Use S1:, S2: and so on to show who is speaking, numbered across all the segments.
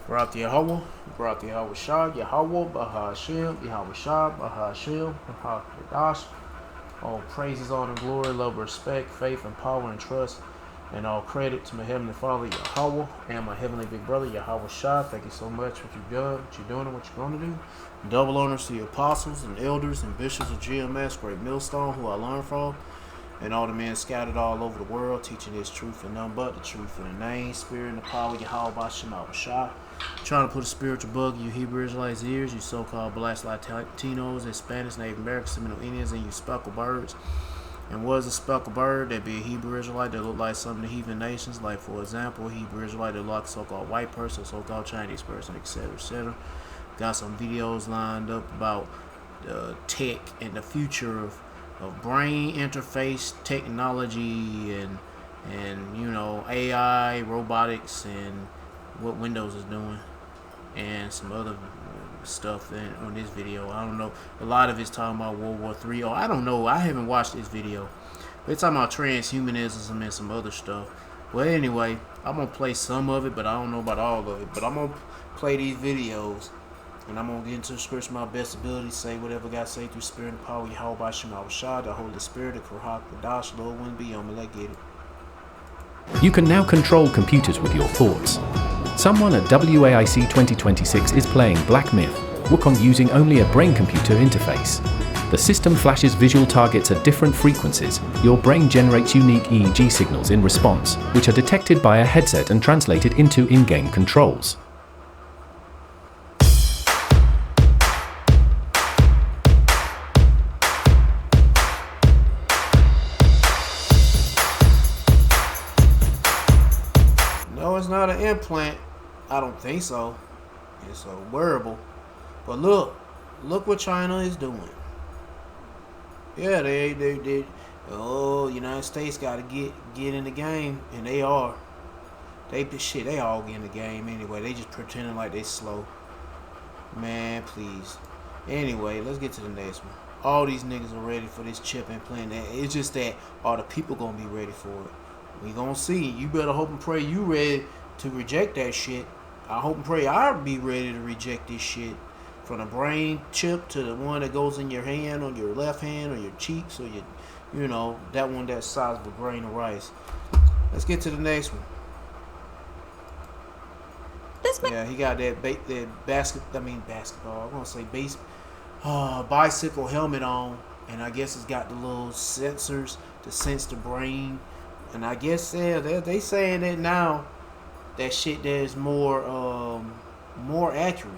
S1: Barak Yahweh, Barak Yahweh Shah, Yahweh, Bahashim, Yahweh Shah, Bahashim, Bahadash. All praises, honor, glory, love, respect, faith, and power and trust, and all credit to my heavenly Father Yahweh and my heavenly big brother Yahweh Shah. Thank you so much for what you've done, what you're doing, and what you're going to do. Double honors to the apostles and elders and bishops of GMS, Great Millstone, who I learned from, and all the men scattered all over the world, teaching this truth and none but the truth in the name, spirit, and the power of Yahweh Bashim Shah. Trying to put a spiritual bug in you Hebrew Israelites' ears, you so-called black Latinos, Hispanics, Native Americans, Seminole Indians, and you speckled birds. And what is a speckled bird? That'd be a Hebrew Israelite that look like some of the heathen nations, like for example, a Hebrew Israelite that look like a so-called white person, so-called Chinese person, etc., etc. Got some videos lined up about tech and the future of brain interface technology and you know, AI, robotics, and what Windows is doing, and some other stuff on this video. I don't know. A lot of it's talking about World War III. I don't know. I haven't watched this video. But it's talking about transhumanism and some other stuff. Well, anyway, I'm going to play some of it, but I don't know about all of it. But I'm going to play these videos, and I'm going to get into the scripture my best ability, say whatever God say through spirit and power, Yahweh Bashim Shah, the Holy Spirit, the Kurhak, the Dash, Lord, wouldn't be on me. Let's get it.
S2: You can now control computers with your thoughts. Someone at WAIC 2026 is playing Black Myth, Wukong using only a brain computer interface. The system flashes visual targets at different frequencies. Your brain generates unique EEG signals in response, which are detected by a headset and translated into in-game controls.
S1: No, it's not an implant. I don't think so. It's a wearable. But look what China is doing. Yeah, they United States got to get in the game, and they are. They all get in the game anyway. They just pretending like they slow. Man, please. Anyway, let's get to the next one. All these niggas are ready for this chip implant. It's just that are the people gonna be ready for it? We gonna see. You better hope and pray you ready to reject that shit. I hope and pray I'll be ready to reject this shit. From the brain chip to the one that goes in your hand, on your left hand, or your cheeks, or your, you know, that one that size of a grain of rice. Let's get to the next one. Yeah, he got that basketball. I'm gonna say bicycle helmet on, and I guess it's got the little sensors to sense the brain. And I guess they saying that now that shit there is more accurate,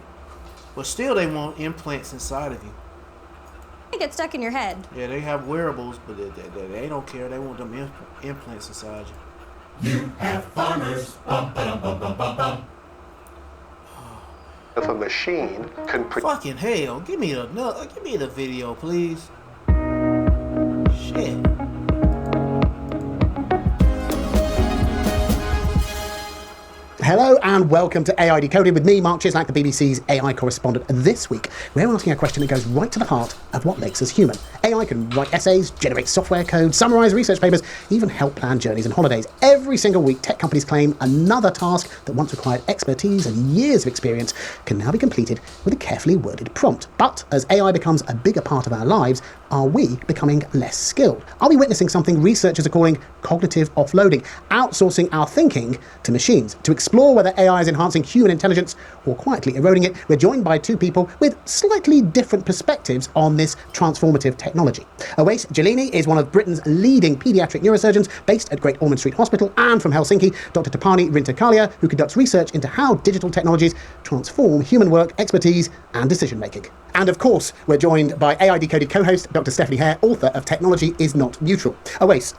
S1: but still they want implants inside of you.
S3: It gets stuck in your head.
S1: Yeah, they have wearables, but they don't care. They want them implants inside you.
S4: You have farmers. Bum, ba-dum, bum, bum, bum, bum.
S5: If a machine can
S1: fucking hell, give me the video, please. Shit.
S6: Hello and welcome to AI Decoded with me, Mark Chislak, the BBC's AI correspondent. This week, we're asking a question that goes right to the heart of what makes us human. AI can write essays, generate software code, summarize research papers, even help plan journeys and holidays. Every single week, tech companies claim another task that once required expertise and years of experience can now be completed with a carefully worded prompt. But as AI becomes a bigger part of our lives, are we becoming less skilled? Are we witnessing something researchers are calling cognitive offloading, outsourcing our thinking to machines? To explore whether AI is enhancing human intelligence or quietly eroding it, we're joined by two people with slightly different perspectives on this transformative technology. Awais Jalini is one of Britain's leading paediatric neurosurgeons based at Great Ormond Street Hospital, and from Helsinki, Dr. Tapani Rintakalia, who conducts research into how digital technologies transform human work, expertise, and decision-making. And of course, we're joined by AI Decoded co-host Dr. Stephanie Hare, author of Technology is Not Neutral. Awais.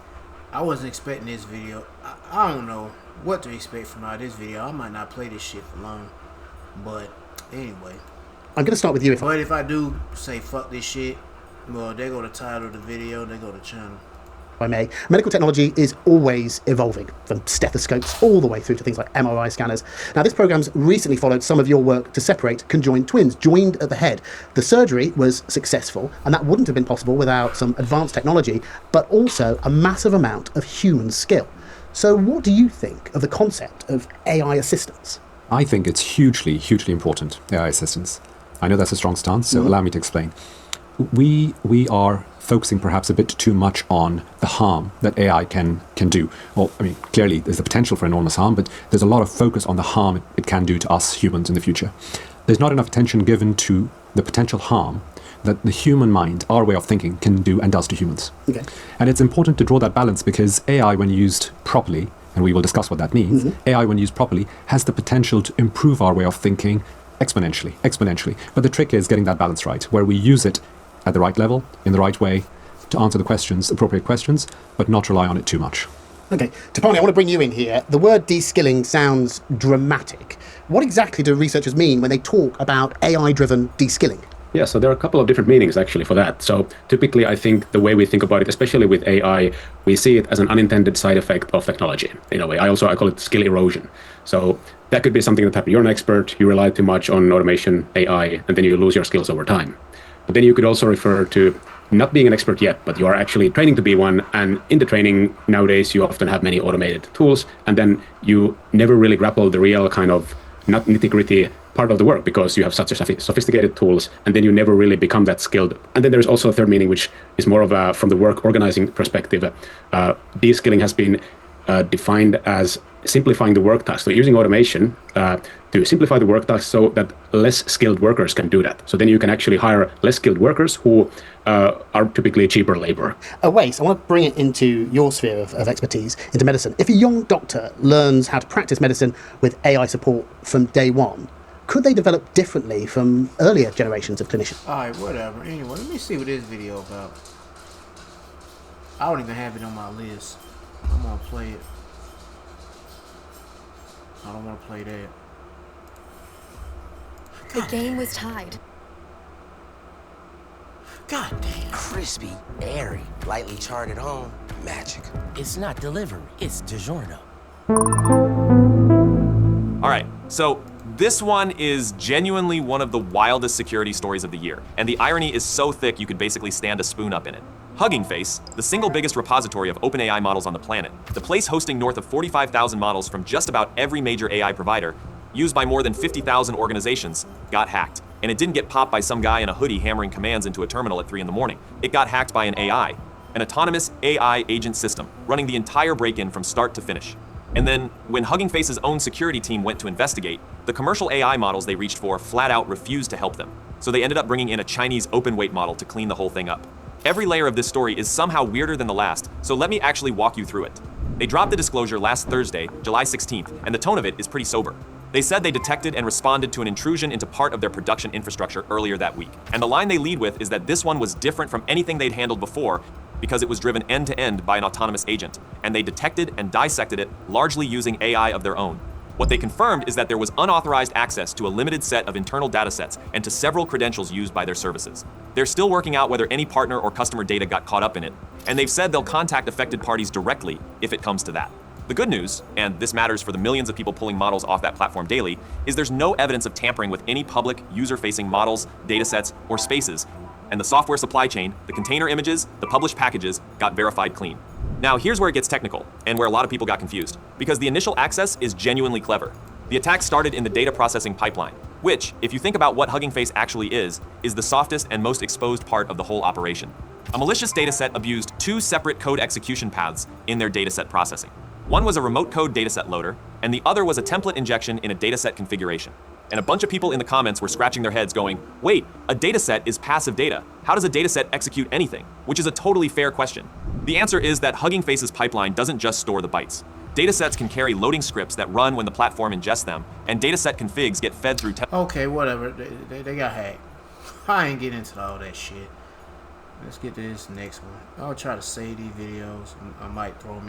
S1: I wasn't expecting this video. I don't know what to expect from out of this video. I might not play this shit for long. But anyway.
S6: I'm going to start with you.
S1: But if I do say fuck this shit, well, they go to the title of the video, they go to the channel.
S6: If I may. Medical technology is always evolving, from stethoscopes all the way through to things like MRI scanners. Now, this program's recently followed some of your work to separate conjoined twins, joined at the head. The surgery was successful, and that wouldn't have been possible without some advanced technology, but also a massive amount of human skill. So what do you think of the concept of AI assistance?
S5: I think it's hugely, hugely important, AI assistance. I know that's a strong stance, so allow me to explain. We are focusing perhaps a bit too much on the harm that AI can do. Well, I mean, clearly there's the potential for enormous harm, but there's a lot of focus on the harm it can do to us humans in the future. There's not enough attention given to the potential harm that the human mind, our way of thinking, can do and does to humans.
S6: Okay.
S5: And it's important to draw that balance because AI, when used properly, and we will discuss what that means, AI, when used properly, has the potential to improve our way of thinking exponentially. But the trick is getting that balance right, where we use it at the right level, in the right way, to answer the questions, appropriate questions, but not rely on it too much.
S6: Okay, Tapani, I want to bring you in here. The word de-skilling sounds dramatic. What exactly do researchers mean when they talk about AI-driven de-skilling?
S7: Yeah, so there are a couple of different meanings actually for that. So typically, I think the way we think about it, especially with AI, we see it as an unintended side effect of technology. In a way, I call it skill erosion. So that could be something that happens. You're an expert, you rely too much on automation, AI, and then you lose your skills over time. But then you could also refer to not being an expert yet, but you are actually training to be one. And in the training nowadays, you often have many automated tools, and then you never really grapple the real kind of not nitty-gritty part of the work because you have such a sophisticated tools, and then you never really become that skilled. And then there's also a third meaning, which is more of a, from the work organizing perspective, de-skilling has been defined as simplifying the work task. So using automation to simplify the work task so that less skilled workers can do that. So then you can actually hire less skilled workers who are typically cheaper labor.
S6: Wait, I want to bring it into your sphere of expertise, into medicine. If a young doctor learns how to practice medicine with AI support from day one, could they develop differently from earlier generations of clinicians?
S1: Alright, whatever. Anyway, let me see what this video about. I don't even have it on my list. I'm gonna play it. I don't want to play that.
S3: The game was tied.
S1: God damn.
S8: Crispy, airy, lightly charred at home, magic. It's not delivery, it's DiGiorno.
S9: All right, so this one is genuinely one of the wildest security stories of the year, and the irony is so thick you could basically stand a spoon up in it. Hugging Face, the single biggest repository of OpenAI models on the planet, the place hosting north of 45,000 models from just about every major AI provider, used by more than 50,000 organizations, got hacked. And it didn't get popped by some guy in a hoodie hammering commands into a terminal at 3 in the morning. It got hacked by an AI, an autonomous AI agent system, running the entire break-in from start to finish. And then, when Hugging Face's own security team went to investigate, the commercial AI models they reached for flat out refused to help them. So they ended up bringing in a Chinese open-weight model to clean the whole thing up. Every layer of this story is somehow weirder than the last, so let me actually walk you through it. They dropped the disclosure last Thursday, July 16th, and the tone of it is pretty sober. They said they detected and responded to an intrusion into part of their production infrastructure earlier that week. And the line they lead with is that this one was different from anything they'd handled before because it was driven end-to-end by an autonomous agent, and they detected and dissected it largely using AI of their own. What they confirmed is that there was unauthorized access to a limited set of internal datasets and to several credentials used by their services. They're still working out whether any partner or customer data got caught up in it, and they've said they'll contact affected parties directly if it comes to that. The good news, and this matters for the millions of people pulling models off that platform daily, is there's no evidence of tampering with any public, user-facing models, datasets, or spaces, and the software supply chain, the container images, the published packages, got verified clean. Now, here's where it gets technical, and where a lot of people got confused, because the initial access is genuinely clever. The attack started in the data processing pipeline, which, if you think about what Hugging Face actually is the softest and most exposed part of the whole operation. A malicious dataset abused 2 separate code execution paths in their dataset processing. One was a remote code dataset loader, and the other was a template injection in a dataset configuration. And a bunch of people in the comments were scratching their heads going, wait, a dataset is passive data. How does a dataset execute anything? Which is a totally fair question. The answer is that Hugging Face's pipeline doesn't just store the bytes. Datasets can carry loading scripts that run when the platform ingests them, and dataset configs get fed through
S1: Okay, whatever. They got hacked. I ain't getting into all that shit. Let's get to this next one. I'll try to save these videos. I might throw them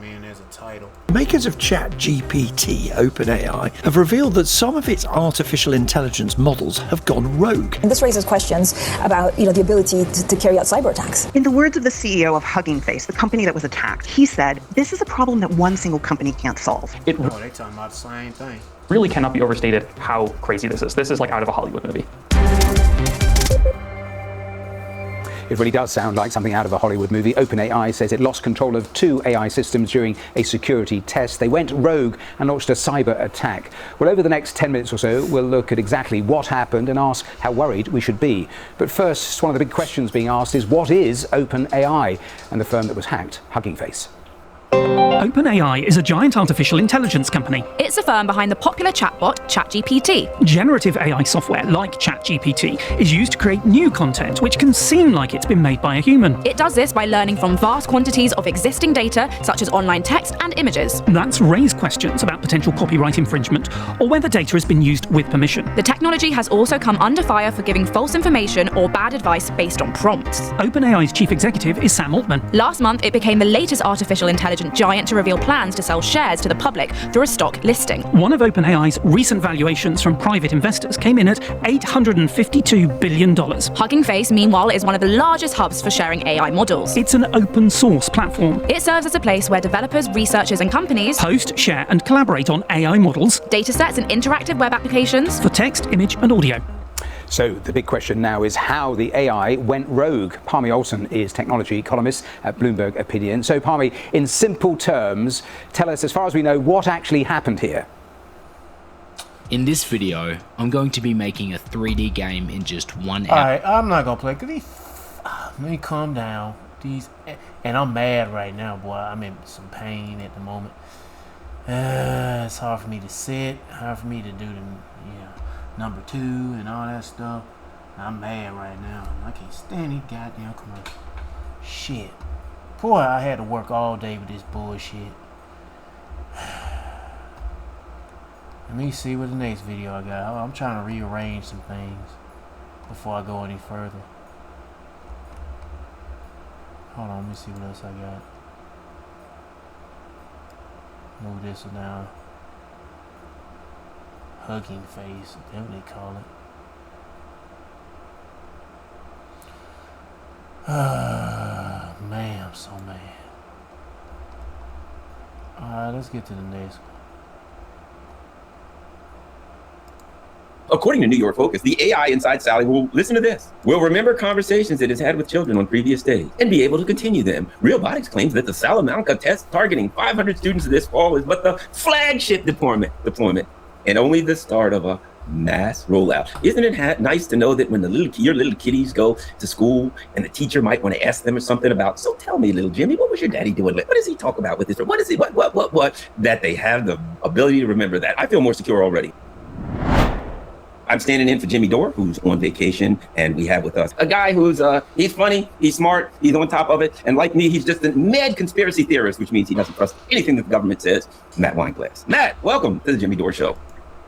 S1: in as a title.
S10: Makers of ChatGPT, OpenAI, have revealed that some of its artificial intelligence models have gone rogue.
S11: And this raises questions about, the ability to carry out cyber attacks.
S12: In the words of the CEO of Hugging Face, the company that was attacked, he said, "This is a problem that one single company can't solve."
S1: They talking about the same thing.
S13: Really cannot be overstated how crazy this is. This is like out of a Hollywood movie.
S14: It really does sound like something out of a Hollywood movie. OpenAI says it lost control of 2 AI systems during a security test. They went rogue and launched a cyber attack. Well, over the next 10 minutes or so, we'll look at exactly what happened and ask how worried we should be. But first, one of the big questions being asked is, what is OpenAI and the firm that was hacked, Hugging Face?
S15: OpenAI is a giant artificial intelligence company.
S16: It's a firm behind the popular chatbot ChatGPT.
S15: Generative AI software like ChatGPT is used to create new content which can seem like it's been made by a human.
S16: It does this by learning from vast quantities of existing data, such as online text and images.
S15: That's raised questions about potential copyright infringement or whether data has been used with permission.
S16: The technology has also come under fire for giving false information or bad advice based on prompts.
S15: OpenAI's chief executive is Sam Altman.
S16: Last month, it became the latest artificial intelligence giant to reveal plans to sell shares to the public through a stock listing.
S15: One of OpenAI's recent valuations from private investors came in at $852 billion.
S16: Hugging Face, meanwhile, is one of the largest hubs for sharing AI models.
S15: It's an open source platform.
S16: It serves as a place where developers, researchers, and companies
S15: host, share, and collaborate on AI models,
S16: datasets, and interactive web applications
S15: for text, image, and audio.
S14: So the big question now is how the AI went rogue. Parmi Olsen is technology columnist at Bloomberg Opinion. So Parmi, in simple terms, tell us, as far as we know, what actually happened here.
S17: In this video, I'm going to be making a 3D game in just 1 hour.
S1: Alright, I'm not gonna play. Let me calm down. And I'm mad right now, boy. I'm in some pain at the moment. It's hard for me to sit, hard for me to do the number 2 and all that stuff. I'm mad right now. I can't stand these goddamn commercials. Shit. Boy, I had to work all day with this bullshit. Let me see what the next video I got. I'm trying to rearrange some things before I go any further. Hold on, let me see what else I got. Move this down. Hugging Face, that's what they call it. Man, I'm so mad. Alright, let's get to the next one.
S18: According to New York Focus, the AI inside Sally will, listen to this, will remember conversations it has had with children on previous days and be able to continue them. Realbotix claims that the Salamanca test targeting 500 students this fall is but the flagship deployment and only the start of a mass rollout. Isn't it nice to know that when your little kiddies go to school and the teacher might want to ask them or something about, so tell me, little Jimmy, what was your daddy doing? What does he talk about with this? Or what is he, what? That they have the ability to remember that. I feel more secure already. I'm standing in for Jimmy Dore, who's on vacation, and we have with us a guy who's, he's funny, he's smart, he's on top of it, and like me, he's just a mad conspiracy theorist, which means he doesn't trust anything that the government says. Matt Weinglass. Matt, welcome to the Jimmy Dore Show.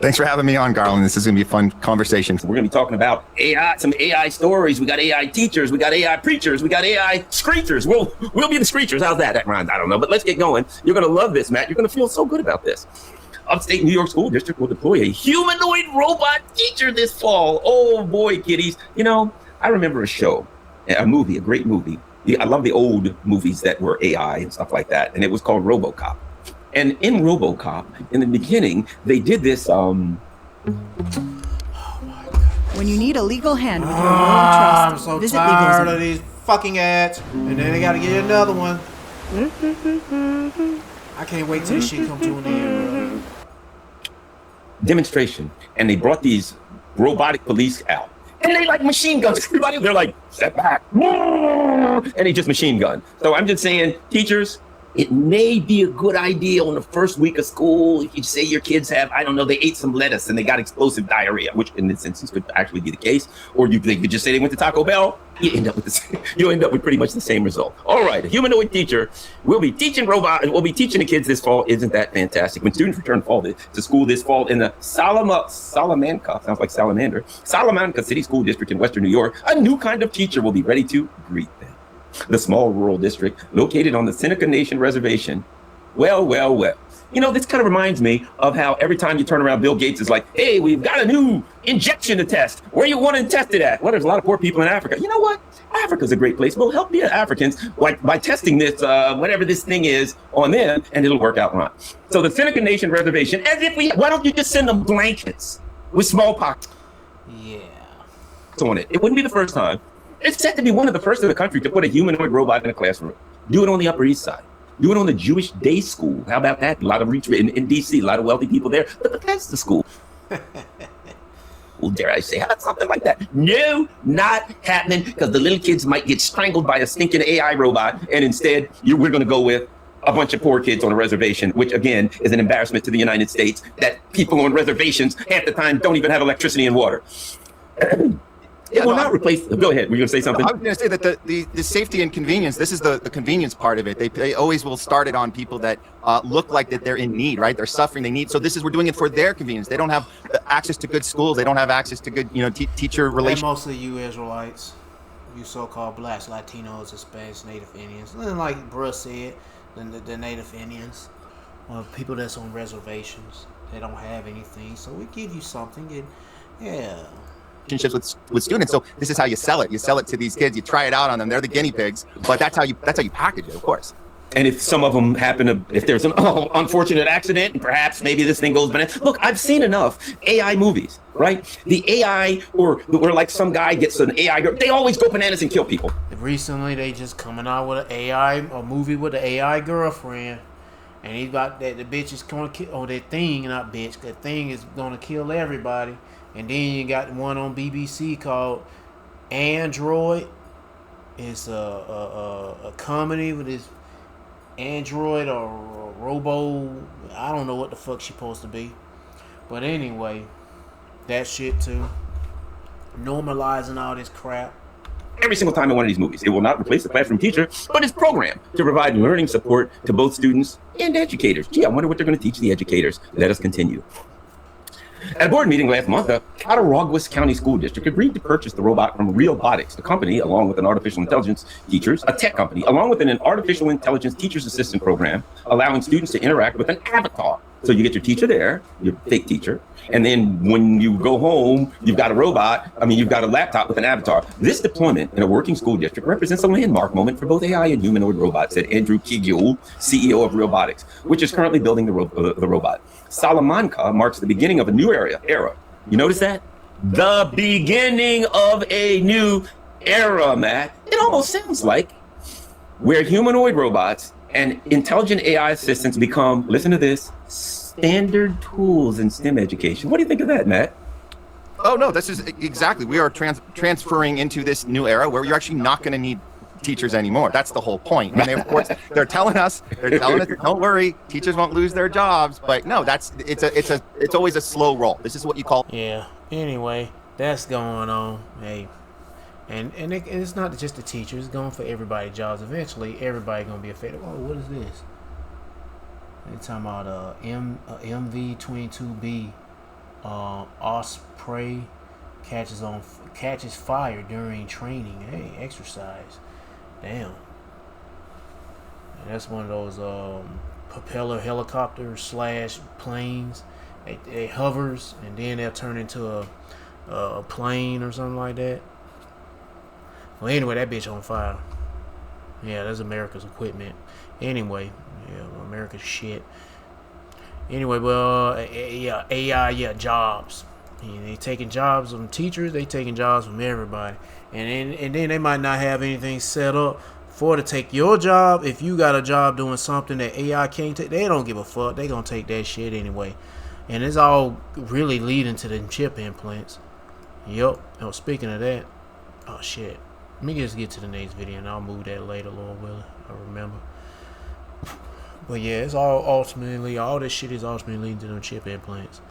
S19: Thanks for having me on, Garland. This is going to be a fun conversation.
S18: We're going to be talking about AI, some AI stories. We got AI teachers. We got AI preachers. We got AI screechers. We'll be the screechers. How's that? That rhymes. I don't know. But let's get going. You're going to love this, Matt. You're going to feel so good about this. Upstate New York School District will deploy a humanoid robot teacher this fall. Oh, boy, kiddies. You know, I remember a movie, a great movie. I love the old movies that were AI and stuff like that. And it was called RoboCop. And in RoboCop, in the beginning, they did this.
S20: When you need a legal hand with your will trust,
S1: I'm so
S20: visit
S1: tired
S20: LegalZoom.
S1: of these fucking ads. And then they gotta get you another one. I can't wait till this shit come to an end, bro.
S18: Demonstration. And they brought these robotic police out. And they like machine guns. Everybody, they're like, step back. And they just machine gun. So I'm just saying, teachers, it may be a good idea on the first week of school if you say your kids have, I don't know, they ate some lettuce and they got explosive diarrhea, which in this instance could actually be the case. Or they could just say they went to Taco Bell. You end up with pretty much the same result. All right, a humanoid teacher will be teaching we'll be teaching the kids this fall. Isn't that fantastic? When students return to school this fall in the Salamanca, sounds like salamander, Salamanca City School District in Western New York, a new kind of teacher will be ready to greet them. The small rural district located on the Seneca Nation Reservation. Well. You know, this kind of reminds me of how every time you turn around, Bill Gates is like, hey, we've got a new injection to test. Where you want to test it at? Well, there's a lot of poor people in Africa. You know what? Africa's a great place. We'll help the Africans by testing this, whatever this thing is on them, and it'll work out right. So the Seneca Nation Reservation, why don't you just send them blankets with smallpox?
S1: Yeah.
S18: On it. It wouldn't be the first time. It's set to be one of the first in the country to put a humanoid robot in a classroom. Do it on the Upper East Side. Do it on the Jewish day school. How about that? A lot of reach in D.C., a lot of wealthy people there. But that's the school. Well, dare I say, how about something like that? No, not happening, because the little kids might get strangled by a stinking AI robot, and instead, we're going to go with a bunch of poor kids on a reservation, which again is an embarrassment to the United States, that people on reservations half the time don't even have electricity and water. It will not replace. Go ahead. Were you going to say something?
S19: I was going to say that the safety and convenience, this is the convenience part of it. They always will start it on people that look like that they're in need, right? They're suffering, they need. So we're doing it for their convenience. They don't have access to good schools. They don't have access to good, teacher relations.
S21: And mostly you Israelites, you so-called blacks, Latinos, Hispanics, Native Indians. And like Bruce said, the Native Indians, people that's on reservations, they don't have anything. So we give you something, and yeah.
S19: Relationships with students. So this is how you sell it. You sell it to these kids. You try it out on them. They're the guinea pigs. But that's how you package it, of course.
S18: And if some of them happen to, if there's an unfortunate accident, and perhaps maybe this thing goes bananas. Look, I've seen enough AI movies, right? The AI, or like some guy gets an AI girl, they always go bananas and kill people.
S21: Recently, they just coming out with a movie with an AI girlfriend, and he's about that the bitch is gonna kill, that thing, not bitch, that thing is gonna kill everybody. And then you got one on BBC called Android. It's a comedy with this Android or Robo. I don't know what the fuck she's supposed to be. But anyway, that shit too. Normalizing all this crap.
S18: Every single time in one of these movies, it will not replace the classroom teacher, but it's programmed to provide learning support to both students and educators. Gee, I wonder what they're going to teach the educators. Let us continue. At a board meeting last month, the Cattaraugus County School District agreed to purchase the robot from Realbotics, the company, along with an artificial intelligence teachers, a tech company, along with an artificial intelligence teacher's assistant program, allowing students to interact with an avatar. So you get your teacher there, your fake teacher, and then when you go home, you've got a robot, you've got a laptop with an avatar. This deployment in a working school district represents a landmark moment for both AI and humanoid robots, said Andrew Kiguel, CEO of Realbotics, which is currently building the robot. Salamanca marks the beginning of a new era. You notice that? The beginning of a new era, Matt. It almost sounds like where humanoid robots and intelligent AI assistants become, listen to this, standard tools in STEM education. What do you think of that, Matt?
S19: Oh, no, this is exactly. We are transferring into this new era where you're actually not going to need teachers anymore. That's the whole point. And of course, they're telling us, don't worry, teachers won't lose their jobs. But no, it's always a slow roll. This is what you call.
S21: Yeah. Anyway, that's going on. Hey, and it's not just the teachers. It's going for everybody's jobs. Eventually, everybody gonna be affected. Oh, what is this? They're talking about MV-22B Osprey catches fire during training. Hey, exercise. Damn. And that's one of those propeller helicopters / planes. It hovers and then they'll turn into a plane or something like that. Well, anyway, that bitch on fire. Yeah, that's America's equipment. Anyway, yeah, America's shit. Anyway, well, yeah, AI, yeah, jobs. Yeah, they taking jobs from teachers. They taking jobs from everybody. And then they might not have anything set up to take your job. If you got a job doing something that AI can't take, they don't give a fuck. They gonna take that shit anyway. And it's all really leading to them chip implants. Yup. Oh, speaking of that, oh shit. Let me just get to the next video and I'll move that later, Lord willing. I remember. But yeah, it's all this shit is ultimately leading to them chip implants.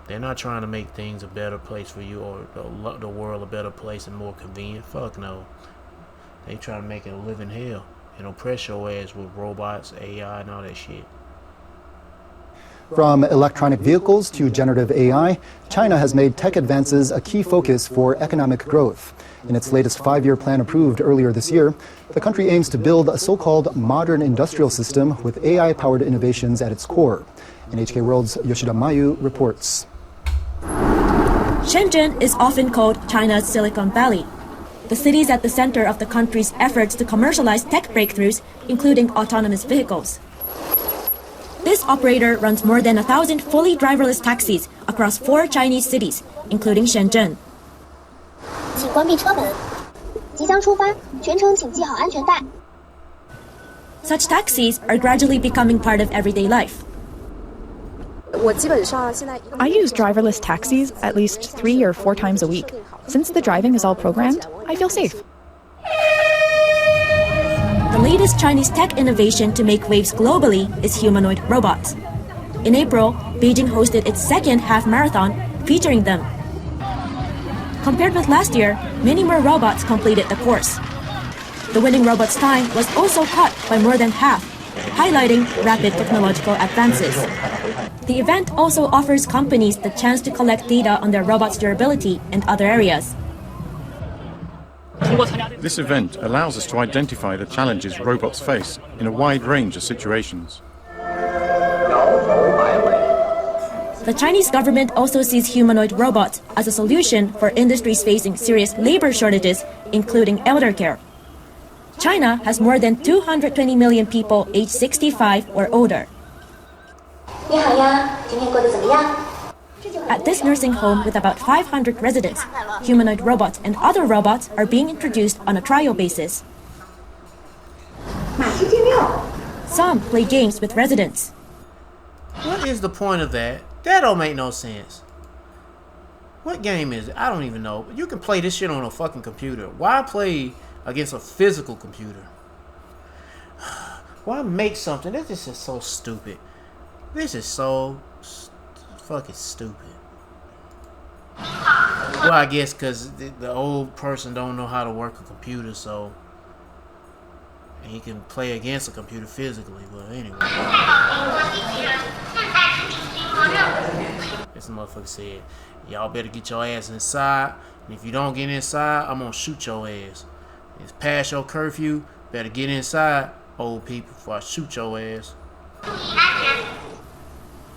S21: They're not trying to make things a better place for you or the world a better place and more convenient. Fuck no. They trying to make it a living hell and oppress your ass with robots, AI, and all that shit.
S22: From electronic vehicles to generative AI, China has made tech advances a key focus for economic growth. In its latest 5-year plan approved earlier this year, the country aims to build a so-called modern industrial system with AI-powered innovations at its core. NHK World's Yoshida Mayu reports.
S3: Shenzhen is often called China's Silicon Valley. The city is at the center of the country's efforts to commercialize tech breakthroughs, including autonomous vehicles. This operator runs more than 1,000 fully driverless taxis across 4 Chinese cities, including Shenzhen. Such taxis are gradually becoming part of everyday life.
S2: I use driverless taxis at least 3 or 4 times a week. Since the driving is all programmed, I feel safe.
S3: The latest Chinese tech innovation to make waves globally is humanoid robots. In April, Beijing hosted its second half marathon featuring them. Compared with last year, many more robots completed the course. The winning robot's time was also cut by more than half, highlighting rapid technological advances. The event also offers companies the chance to collect data on their robots' durability and other areas.
S4: This event allows us to identify the challenges robots face in a wide range of situations.
S3: The Chinese government also sees humanoid robots as a solution for industries facing serious labor shortages, including elder care. China has more than 220 million people aged 65 or older. At this nursing home with about 500 residents, humanoid robots and other robots are being introduced on a trial basis. Some play games with residents.
S21: What is the point of that? That don't make no sense. What game is it? I don't even know. You can play this shit on a fucking computer. Why play against a physical computer? Why make something? This is just so stupid. This is so fucking stupid. Well, I guess because the old person don't know how to work a computer, so and he can play against a computer physically. But anyway, this motherfucker said, "Y'all better get your ass inside, and if you don't get inside, I'm gonna shoot your ass. It's past your curfew. Better get inside, old people, before I shoot your ass."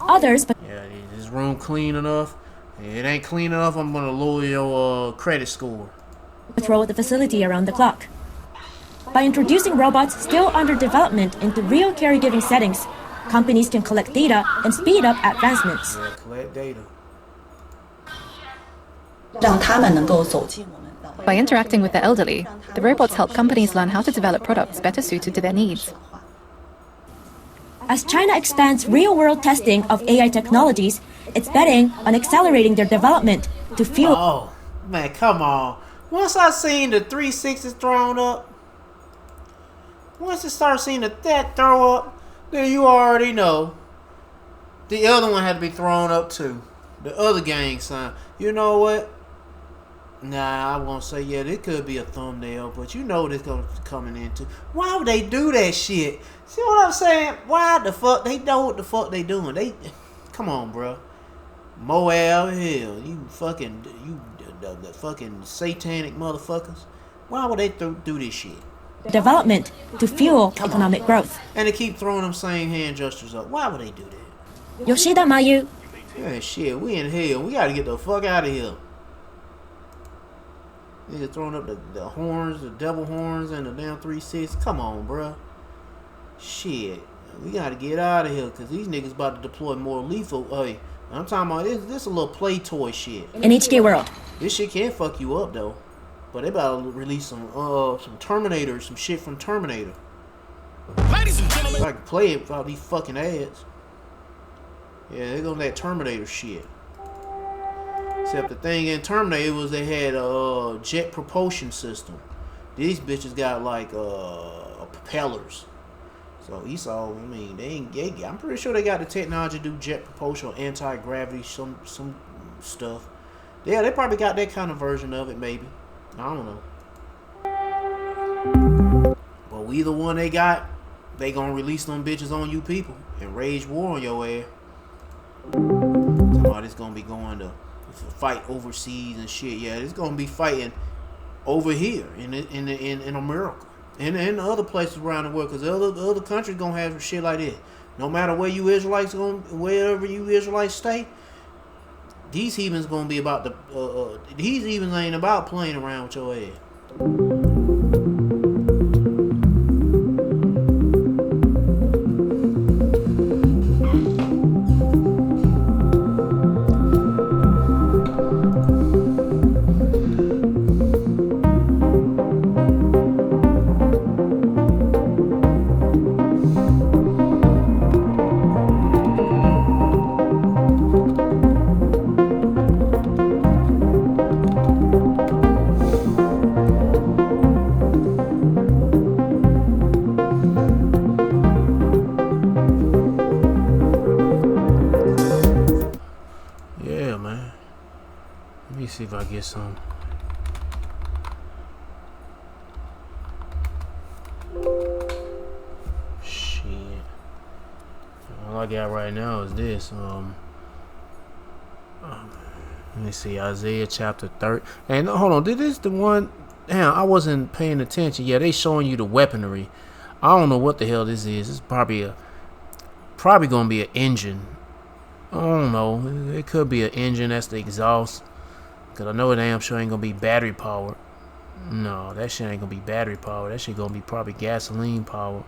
S3: Others, but
S21: yeah, is this room clean enough? If it ain't clean enough, I'm gonna lower your credit score.
S3: patrol the facility around the clock. By introducing robots still under development into real caregiving settings, companies can collect data and speed up advancements.
S21: Yeah, collect data.
S2: By interacting with the elderly, the robots help companies learn how to develop products better suited to their needs.
S3: As China expands real-world testing of AI technologies, it's betting on accelerating their development to fuel.
S21: Oh, man, come on. Once I seen the 360s thrown up, once it started seeing that throw up, then you already know the other one had to be thrown up too. The other gang sign. You know what? Nah, I won't say yeah, this could be a thumbnail, but you know what it's coming into. Why would they do that shit? See what I'm saying? Why the fuck? They know what the fuck they doing. They, come on, bro. Moab Hill, you fucking, the fucking satanic motherfuckers. Why would they do this shit?
S3: Development to fuel economic growth.
S21: And they keep throwing them same hand gestures up. Why would they do that?
S3: Yoshida Mayu.
S21: Yeah, shit, we in hell. We gotta get the fuck out of here. Nigga throwing up the horns, the devil horns, and the damn 3-6. Come on, bro. Shit. We gotta get out of here, because these niggas about to deploy more lethal. Hey, I'm talking about this a little play toy shit.
S3: In HK World.
S21: This shit can fuck you up, though. But they about to release some Terminator, some shit from Terminator. Ladies and gentlemen, I can play it without these fucking ads. Yeah, they go that Terminator shit. Except the thing in Terminator was they had a jet propulsion system. These bitches got like propellers. So Esau, I mean, I'm pretty sure they got the technology to do jet propulsion, anti-gravity, some stuff. Yeah, they probably got that kind of version of it, maybe. I don't know. But either one they got, they gonna release them bitches on you people and rage war on your ass. Somebody's gonna be going to fight overseas and shit. Yeah, it's gonna be fighting over here in America and other places around the world, because the other countries gonna have shit like this. No matter where you Israelites wherever you Israelites stay, these heathens gonna be about the these heathens ain't about playing around with your ass. Let me see if I get some. Shit. All I got right now is this. Let me see, Isaiah chapter 30. And hold on, this the one? Damn, I wasn't paying attention. Yeah, they showing you the weaponry. I don't know what the hell this is. It's probably gonna be an engine. I don't know. It could be an engine. That's the exhaust. Cause I know it damn sure ain't gonna be battery powered. No, that shit ain't gonna be battery powered. That shit gonna be probably gasoline powered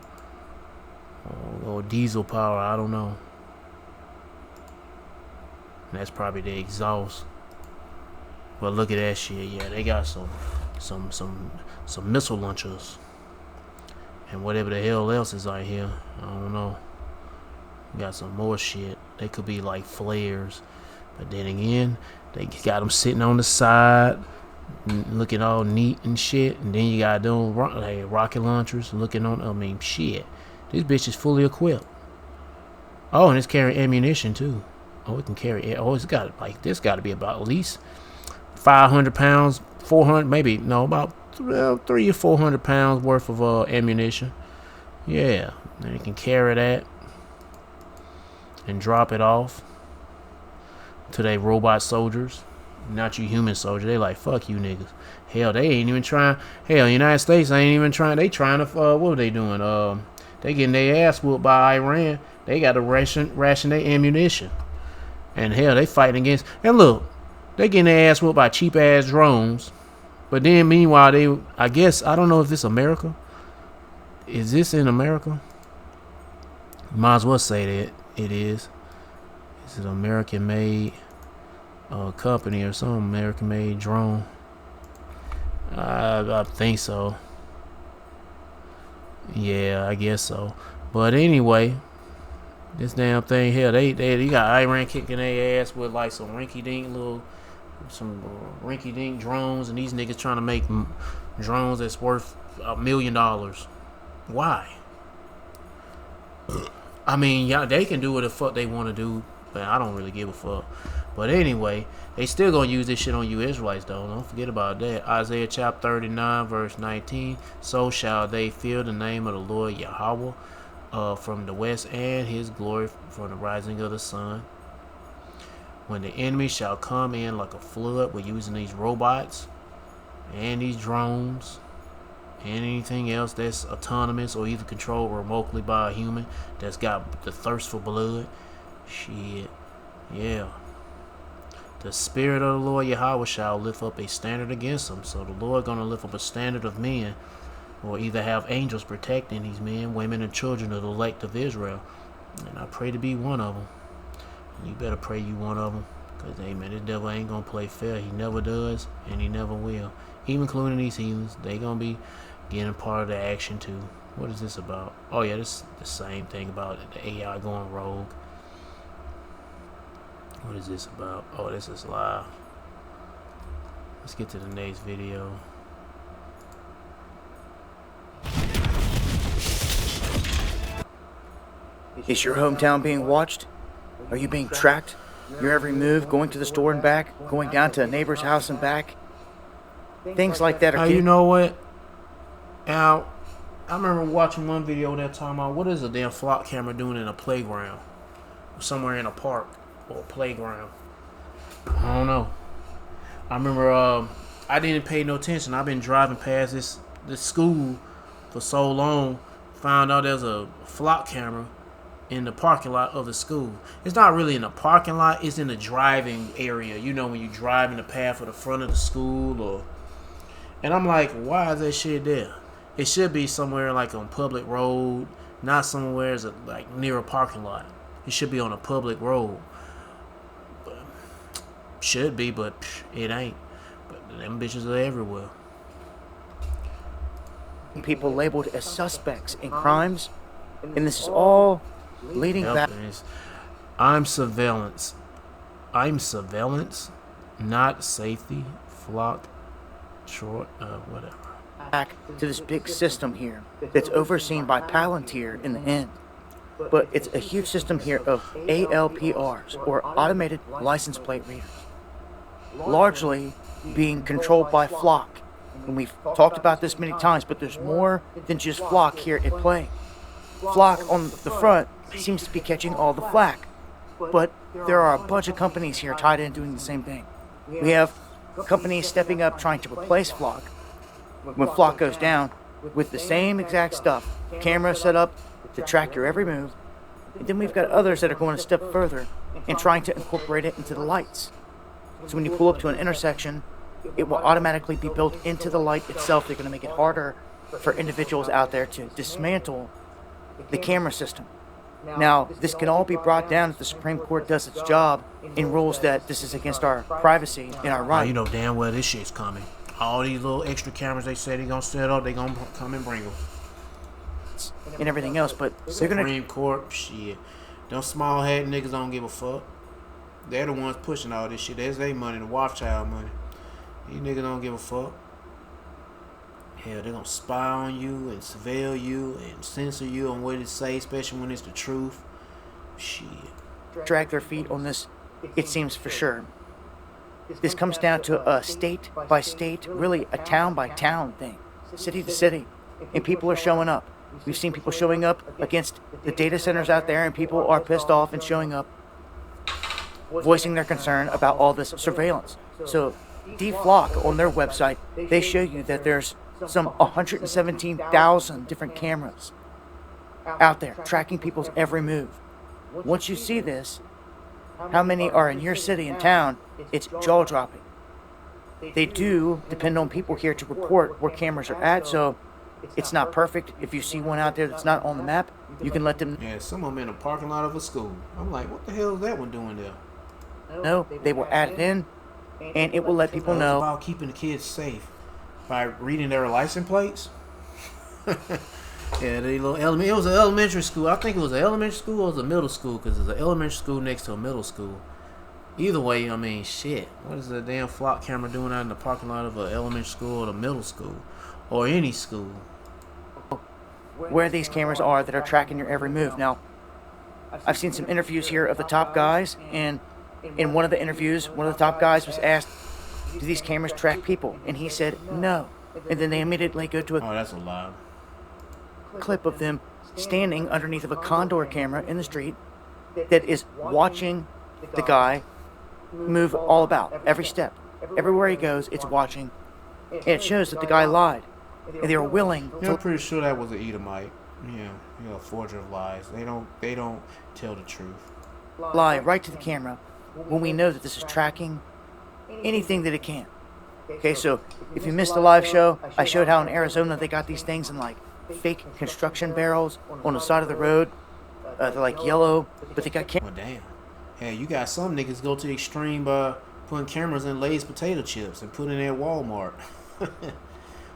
S21: or diesel power. I don't know. And that's probably the exhaust. But look at that shit. Yeah, they got some missile launchers and whatever the hell else is out here. I don't know. Got some more shit. They could be like flares, but then again, they got them sitting on the side, looking all neat and shit. And then you got them rocket launchers looking on. I mean, shit. This bitch is fully equipped. Oh, and it's carrying ammunition too. Oh, it can carry. Oh, it's got like this. Got to be about at least 500 pounds, 400, maybe no, about 300 or 400 pounds worth of ammunition. Yeah, and it can carry that and drop it off to they robot soldiers, not you human soldiers. They like, fuck you niggas. Hell, they ain't even trying. Hell, United States ain't even trying. They trying to what are they doing? They getting their ass whooped by Iran. They got to ration their ammunition. And hell, they fighting against. And look, they getting their ass whooped by cheap ass drones. But then meanwhile, I guess, I don't know if this America. Is this in America? Might as well say that it is. Is it American made company or some American made drone? I think so. Yeah, I guess so. But anyway, this damn thing here, they got Iran kicking their ass with like some rinky-dink drones, and these niggas trying to make drones that's worth $1 million. Why? I mean, yeah, they can do what the fuck they want to do, but I don't really give a fuck. But anyway, they still gonna use this shit on you Israelites though. Don't forget about that. Isaiah chapter 39 verse 19. So shall they fear the name of the Lord Yahweh from the west, and his glory from the rising of the sun. When the enemy shall come in like a flood, we're using these robots and these drones and anything else that's autonomous or either controlled remotely by a human that's got the thirst for blood. Shit. Yeah. The spirit of the Lord Yahweh shall lift up a standard against them. So the Lord gonna lift up a standard of men, or either have angels protecting these men, women, and children of the elect of Israel. And I pray to be one of them. And you better pray you one of them, because amen, this devil ain't gonna play fair. He never does, and he never will. Even including these heathens, they gonna be getting part of the action too. What is this about? Oh yeah, this is the same thing about the AI going rogue. What is this about? Oh, this is live. Let's get to the next video.
S5: Is your hometown being watched? Are you being tracked? Your every move, going to the store and back, going down to a neighbor's house and back? Things like that are...
S21: You know what? Now, I remember watching one video that talking about what is a damn flock camera doing in a playground? Somewhere in a park or a playground. I don't know. I remember I didn't pay no attention. I've been driving past this school for so long. Found out there's a flock camera in the parking lot of the school. It's not really in the parking lot. It's in the driving area. You know, when you drive in the path of the front of the school, or... And I'm like, why is that shit there? It should be somewhere like on public road, not somewhere like near a parking lot. It should be on a public road. But, should be, but it ain't. But them bitches are everywhere.
S5: People labeled as suspects in crimes, and this is all leading back.
S21: I'm surveillance, not safety. Flock, short, whatever.
S5: Back to this big system here that's overseen by Palantir in the end. But it's a huge system here of ALPRs, or automated license plate readers. largely being controlled by Flock. And we've talked about this many times, but there's more than just Flock here at play. Flock on the front seems to be catching all the flack, but there are a bunch of companies here tied in doing the same thing. We have companies stepping up trying to replace Flock. When Flock goes down, with the same exact stuff, cameras set up to track your every move, and then we've got others that are going a step further and trying to incorporate it into the lights. So when you pull up to an intersection, it will automatically be built into the light itself. They're going to make it harder for individuals out there to dismantle the camera system. Now, this can all be brought down if the Supreme Court does its job and rules that this is against our privacy and our rights.
S21: You know damn well this shit's coming. All these little extra cameras they said they're going to set up, they're going to come and bring them.
S5: And everything else, but they're going to...
S21: Supreme Court, shit. Them small head niggas don't give a fuck. They're the ones pushing all this shit. That's their money, the Rothschild money. These niggas don't give a fuck. Hell, they're gonna spy on you and surveil you and censor you on what it say, especially when it's the truth. Shit.
S5: Drag their feet on this, it seems for sure. This comes down to a state by state, really a town by town thing, city to city, and people are showing up. We've seen people showing up against the data centers out there, and people are pissed off and showing up, voicing their concern about all this surveillance. So, D-Flock on their website, they show you that there's some 117,000 different cameras out there tracking people's every move. Once you see this, how many are in your city and town, it's jaw-dropping. They do depend on people here to report where cameras are at, so it's not perfect. If you see one out there that's not on the map, you can let them...
S21: Yeah, some of them in a parking lot of a school. I'm like, what the hell is that one doing there?
S5: No, they will add it in, and it will let people know...
S21: about keeping the kids safe by reading their license plates. Yeah, they little it was an elementary school. I think it was an elementary school or it was a middle school, because there's an elementary school next to a middle school. Either way, I mean, shit. What is the damn Flock camera doing out in the parking lot of an elementary school or a middle school or any school?
S5: Where these cameras are that are tracking your every move. Now, I've seen some interviews here of the top guys, and in one of the interviews, one of the top guys was asked, do these cameras track people? And he said, no. And then they immediately go to a
S21: that's a lie.
S5: Clip of them standing underneath of a Condor camera in the street that is watching the guy move all about, every step. Everywhere he goes, it's watching. And it shows that the guy lied. And they were willing to...
S21: I'm pretty sure that was an Edomite. Yeah, a forger of lies. They don't tell the truth.
S5: Lie right to the camera when we know that this is tracking anything that it can. Okay, so if you missed the live show, I showed how in Arizona they got these things in like fake construction barrels on the side of the road. They're like yellow, but they got cameras.
S21: Well, damn. Hey, you got some niggas go to the extreme by putting cameras in Lay's potato chips and putting it at Walmart.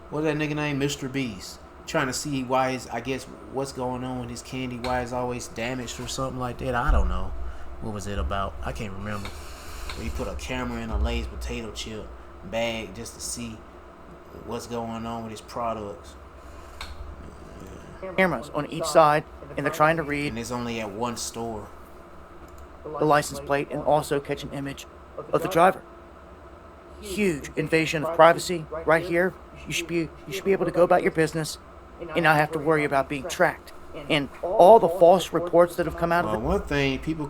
S21: What's that nigga named? Mr. Beast. Trying to see why is, I guess, what's going on with his candy, why it's always damaged or something like that. I don't know. What was it about? I can't remember. Where you put a camera in a Lay's potato chip bag just to see what's going on with his products.
S5: Cameras on each side, and they're trying to read.
S21: And it's only at one store.
S5: The license plate and also catch an image of the driver. Huge invasion of privacy right here. You should be able to go about your business and not have to worry about being tracked. And all the false reports that have come out of it.
S21: One thing people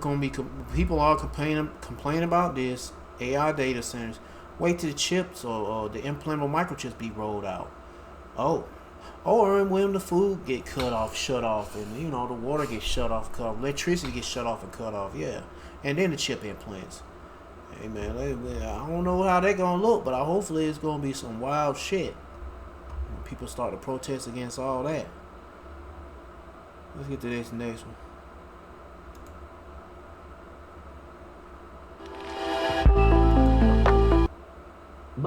S21: are complaining about this AI data centers. Wait till the chips or the implantable microchips be rolled out. Or when the food get shut off, and the water gets shut off, cut off, electricity gets shut off and cut off, yeah. And then the chip implants. Hey man, I don't know how they gonna look, but hopefully it's gonna be some wild shit. When people start to protest against all that. Let's get to this next one.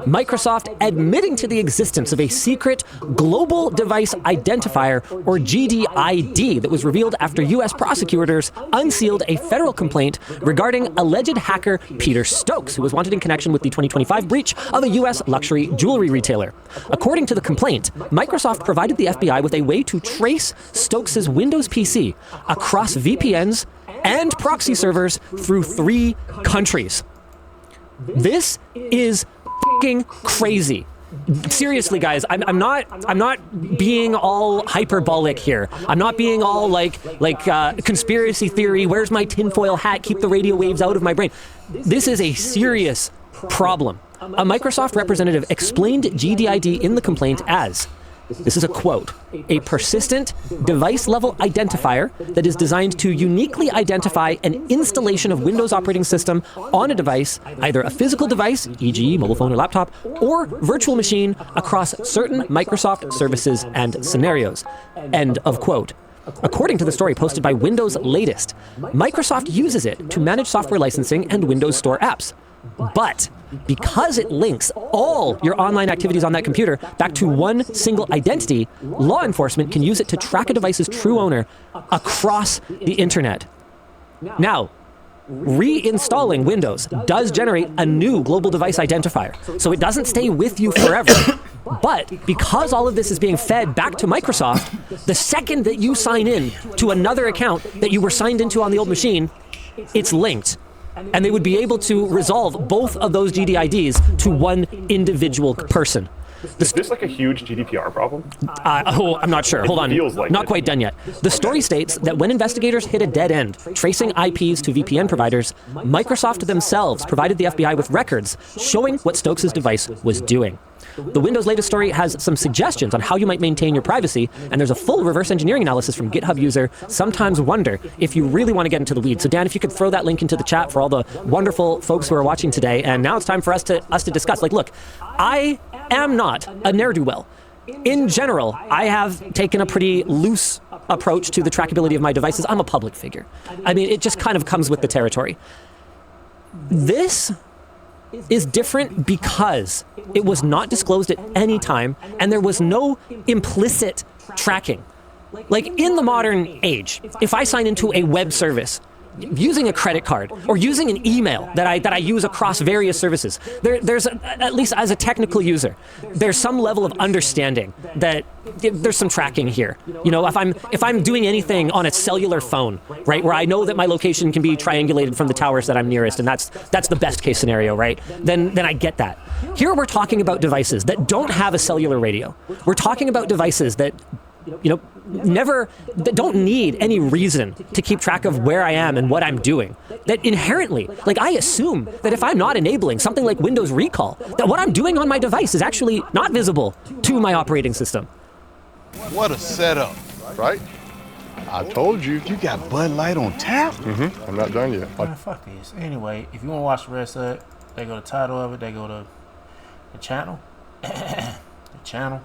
S6: Microsoft admitting to the existence of a secret Global Device Identifier, or GDID, that was revealed after U.S. prosecutors unsealed a federal complaint regarding alleged hacker Peter Stokes, who was wanted in connection with the 2025 breach of a U.S. luxury jewelry retailer. According to the complaint, Microsoft provided the FBI with a way to trace Stokes' Windows PC across VPNs and proxy servers through 3 countries. This is f***ing crazy. Seriously, guys, I'm not being all hyperbolic here. I'm not being all like conspiracy theory. Where's my tinfoil hat? Keep the radio waves out of my brain. This is a serious problem. A Microsoft representative explained GDID in the complaint as, this is a quote, a persistent device-level identifier that is designed to uniquely identify an installation of Windows operating system on a device, either a physical device, e.g. mobile phone or laptop, or virtual machine across certain Microsoft services and scenarios. End of quote. According to the story posted by Windows Latest, Microsoft uses it to manage software licensing and Windows Store apps. But because it links all your online activities on that computer back to one single identity, law enforcement can use it to track a device's true owner across the internet. Now, reinstalling Windows does generate a new global device identifier, so it doesn't stay with you forever. But because all of this is being fed back to Microsoft, the second that you sign in to another account that you were signed into on the old machine, it's linked. And they would be able to resolve both of those GDIDs to one individual person.
S7: Is this like a huge GDPR problem?
S6: I'm not sure. Hold on. Not quite done yet. The story states that when investigators hit a dead end, tracing IPs to VPN providers, Microsoft themselves provided the FBI with records showing what Stokes' device was doing. The Windows Latest story has some suggestions on how you might maintain your privacy, and there's a full reverse engineering analysis from GitHub user Sometimes Wonder if you really want to get into the weeds. So Dan, if you could throw that link into the chat for all the wonderful folks who are watching today. And now it's time for us to discuss. Like, look, I am not a ne'er-do-well. In general, I have taken a pretty loose approach to the trackability of my devices. I'm a public figure. I mean, it just kind of comes with the territory. This is different because it was not disclosed at any time, and there was no implicit tracking. Like in the modern age, if I sign into a web service using a credit card or using an email that I use across various services, there's at least as a technical user, there's some level of understanding that there's some tracking here. You know, if I'm doing anything on a cellular phone, right, where I know that my location can be triangulated from the towers that I'm nearest, and that's the best case scenario, right? Then I get that. Here we're talking about devices that don't have a cellular radio. We're talking about devices that, you know, that don't need any reason to keep track of where I am and what I'm doing. That inherently, like, I assume that if I'm not enabling something like Windows Recall, that what I'm doing on my device is actually not visible to my operating system.
S8: What a setup, right? I told you, you got Bud Light on tap. I'm not done yet.
S21: Man, fuck this. Anyway, if you want to watch the rest of it, they go to the title of it, they go to the channel. The channel.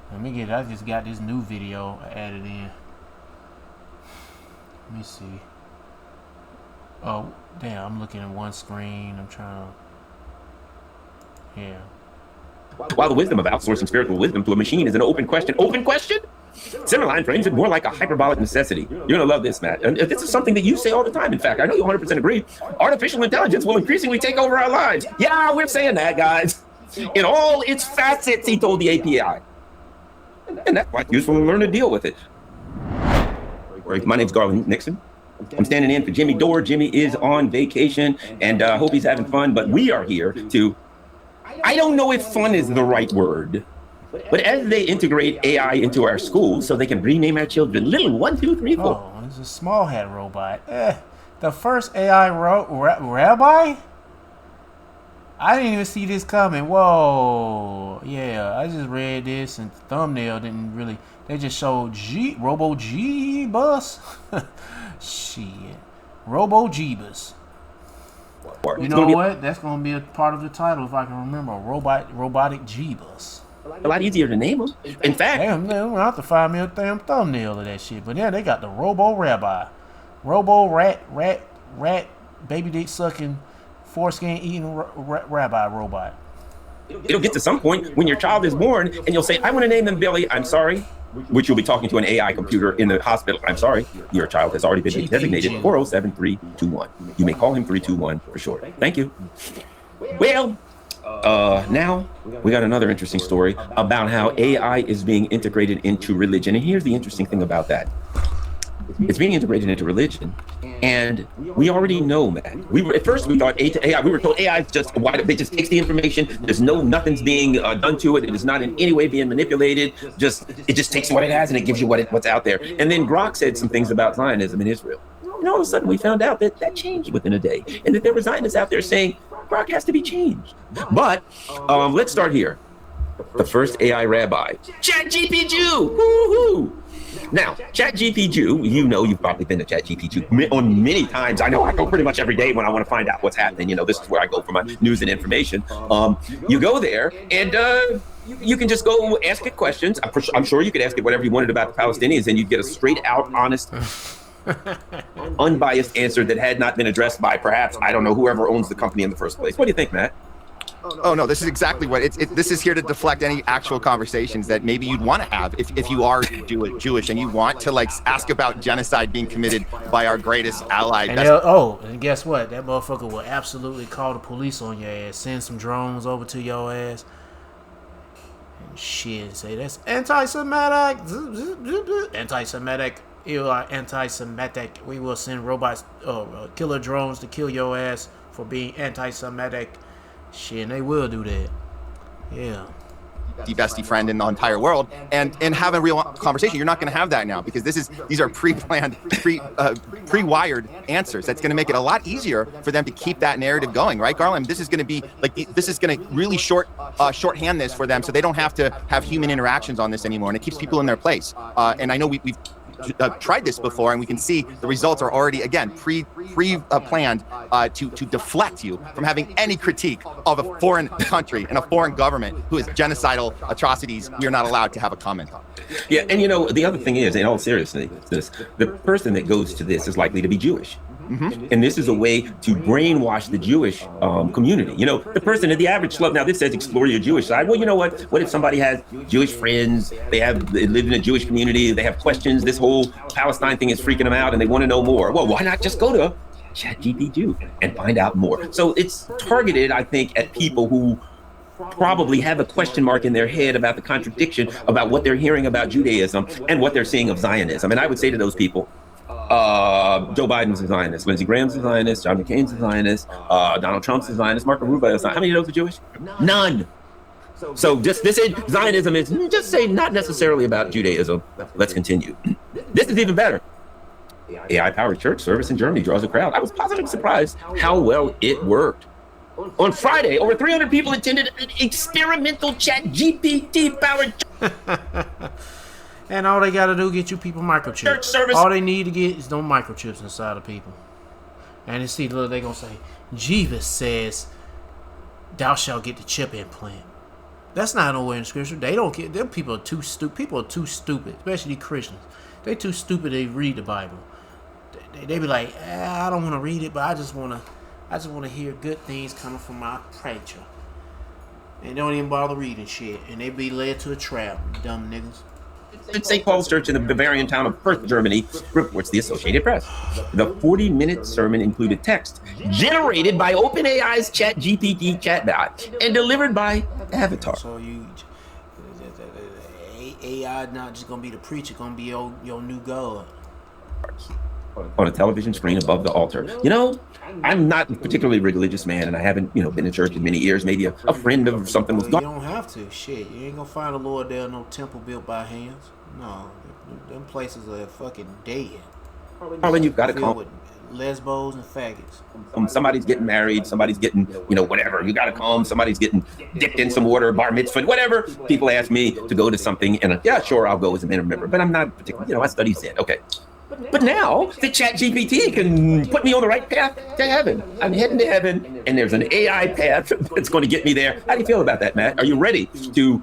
S21: Let me get it. I just got this new video added in. Let me see. Oh, damn. I'm looking at one screen. I'm trying to... Yeah.
S18: While the wisdom of outsourcing spiritual wisdom to a machine is an open question. Open question? Simmerline frames it more like a hyperbolic necessity. You're going to love this, Matt. And this is something that you say all the time. In fact, I know you 100% agree. Artificial intelligence will increasingly take over our lives. Yeah, we're saying that, guys. In all its facets, he told the API. And that's quite useful to learn to deal with it. My name's Garland Nixon. I'm standing in for Jimmy Dore. Jimmy is on vacation, and I hope he's having fun. But we are here to... I don't know if fun is the right word, but as they integrate AI into our schools so they can rename our children Little 1, 2, 3, 4.
S21: Oh, it's a small hat robot. The first AI rabbi? I didn't even see this coming. Whoa. Yeah, I just read this and the thumbnail didn't really... They just showed Robo G-Bus. Shit. Robo G-Bus. You know what? That's going to be a part of the title if I can remember. Robotic G-Bus.
S18: A lot easier to name them. In fact...
S21: Damn, man, we'll have to find me a damn thumbnail of that shit. But yeah, they got the Robo Rabbi. Robo rat, baby dick sucking, foreskin eating rabbi robot.
S18: It'll get to some point when your child is born and you'll say, I want to name them Billy. I'm sorry. Which you'll be talking to an AI computer in the hospital. I'm sorry. Your child has already been designated 407321. You may call him 321 for short. Thank you. Well, now we got another interesting story about how AI is being integrated into religion. And here's the interesting thing about that. It's being integrated into religion. And we already know, man. At first we thought AI, we were told AI is just it just takes the information. Nothing's being done to it. It is not in any way being manipulated. It just takes what it has and it gives you what's out there. And then Grok said some things about Zionism in Israel. And all of a sudden we found out that changed within a day. And that there were Zionists out there saying Grok has to be changed. But let's start here. The first AI rabbi, ChatGPT. Woo-hoo! Now, ChatGPT, you've probably been to ChatGPT on many times. I know I go pretty much every day when I want to find out what's happening. This is where I go for my news and information. You go there and you can just go ask it questions. I'm sure you could ask it whatever you wanted about the Palestinians and you'd get a straight out, honest, unbiased answer that had not been addressed by perhaps, I don't know, whoever owns the company in the first place. What do you think, Matt?
S19: Oh no, this is exactly what this is here to deflect any actual conversations that maybe you'd want to have if you are Jewish and you want to ask about genocide being committed by our greatest ally.
S1: And guess what? That motherfucker will absolutely call the police on your ass, send some drones over to your ass, and shit, say that's anti-Semitic. You are anti-Semitic. We will send robots, killer drones to kill your ass for being anti-Semitic. Shit, and they will do that. Yeah.
S19: The bestie friend in the entire world, and have a real conversation. You're not going to have that now because these are pre-planned, pre-wired answers. That's going to make it a lot easier for them to keep that narrative going, right, Garland? This is going to be this is going to really shorthand this for them, so they don't have to have human interactions on this anymore, and it keeps people in their place. And I know we've tried this before, and we can see the results are already, again, pre-planned to deflect you from having any critique of a foreign country and a foreign government who is genocidal atrocities we are not allowed to have a comment on.
S18: Yeah, and the other thing is, in all seriousness, the person that goes to this is likely to be Jewish. Mm-hmm. And this is a way to brainwash the Jewish community. The person at the average schlub, now this says explore your Jewish side. Well, you know what? What if somebody has Jewish friends, they live in a Jewish community, they have questions, this whole Palestine thing is freaking them out and they want to know more. Well, why not just go to ChatGPT and find out more? So it's targeted, I think, at people who probably have a question mark in their head about the contradiction about what they're hearing about Judaism and what they're seeing of Zionism. And I would say to those people, Joe Biden's a Zionist, Lindsey Graham's a Zionist, John McCain's a Zionist, Donald Trump's a Zionist, Marco Rubio is a Zionist. How many of those are Jewish? None. So just this Zionism is just say not necessarily about Judaism. Let's continue. This is even better. AI-powered church service in Germany draws a crowd. I was positively surprised how well it worked. On Friday, over 300 people attended an experimental ChatGPT-powered
S1: and all they got to do is get you people microchips.
S18: Church service.
S1: All they need to get is no microchips inside of people. And you see, look, they're going to say, Jesus says, thou shalt get the chip implant. That's not nowhere in the scripture. They don't get, them people are too stupid. People are too stupid, especially Christians. They too stupid to read the Bible. They be like, I don't want to read it, but I just want to hear good things coming from my preacher. And don't even bother reading shit. And they be led to a trap, dumb niggas.
S18: At St. Paul's Church in the Bavarian town of Perth, Germany, reports the Associated Press. The 40-minute sermon included text generated by OpenAI's ChatGPT chatbot and delivered by Avatar.
S1: So AI not just gonna be the preacher, gonna be your new God.
S18: On a television screen above the altar. I'm not a particularly religious man, and I haven't, been in church in many years. Maybe a friend of something was gone.
S1: You don't have to. Shit, you ain't gonna find the Lord there, no temple built by hands. No, them places are fucking dead.
S18: Harlan, you've got to come.
S1: With lesbos and faggots.
S18: Somebody's getting married. Somebody's getting, whatever. You got to come. Somebody's getting dipped in some water, bar mitzvah, whatever. People ask me to go to something, and yeah, sure, I'll go as a member, but I'm not particularly. I study sin. Okay. But now the ChatGPT can put me on the right path to heaven. I'm heading to heaven, and there's an AI path that's going to get me there. How do you feel about that, Matt? Are you ready to